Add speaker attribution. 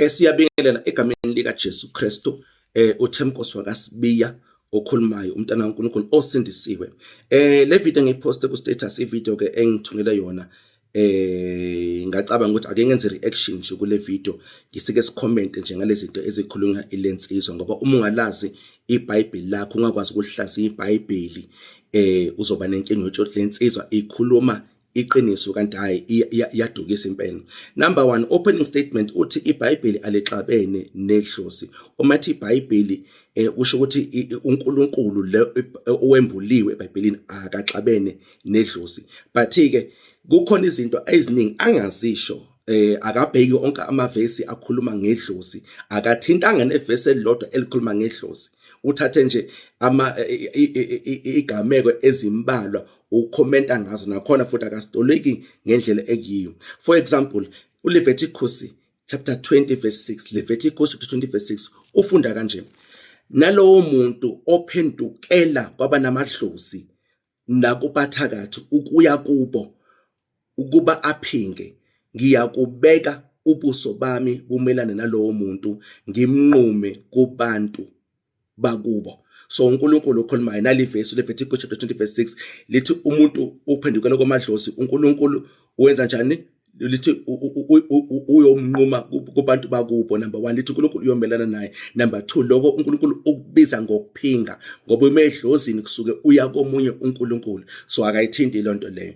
Speaker 1: Siyabingelela egameni lika Jesu Kristu, uThemkosi wakasibiya okhulumayo, umntana kaNkulunkulu osindisiwe. Le video ngiyiposte ku status, ivideo ke engithungele yona. Ngacabanga ukuthi ake ngenze reaction nje kule video, ngisike sicomment nje ngalezi zinto ezikhulunywa ilensizwa, ngoba uma ungalazi iBhayibheli lakho, ungakwazi ukuhlaziya iBhayibheli, uzoba nenkinga yokuthi lensizwa ikhuluma iqiniso kanti hayi iyadukisa impela. Number 1, opening statement uthi iBhayibheli alixabene nedlozi. Umathi iBhayibheli usho ukuthi uNkulunkulu lo owembuliwe eBhayibhelini akaxabene nedlozi. But ke kukhona izinto eziningi angazisho, akabheki onke amavesi akhuluma ngedlozi, akathintanga nevesi elilodwa elikhuluma ngedlozi. Uthathe nje igameko ezimbalwa ukhomenta ngazo, nakhona futhi akasitoleki ngendlela ekiyo. For example, uLeviticus chapter 20 verse 6, Leviticus chapter 20 verse 6 ufunda kanje: nalowo muntu ophendukela kwabanamadlozi nakubathakathi ukuya kubo ukuba aphinge, ngiyakubeka ubuso bami bumelane nalowo muntu, ngimnqume kubantu bakubo. So uNkulunkulu ukhulumayo nalivesi Leviticus chapter 20 verse 6 lithi umuntu uphendukela kwamadlozi, uNkulunkulu wenza njani? Lithi uyomnquma kubantu bakubo. Number 1, lithi uNkulunkulu uyomelana naye. Number 2, lokho uNkulunkulu ukubiza ngokuphinga, ngoba uma edlozini kusuke uya komunye uNkulunkulu, so akayithindi lonto leyo.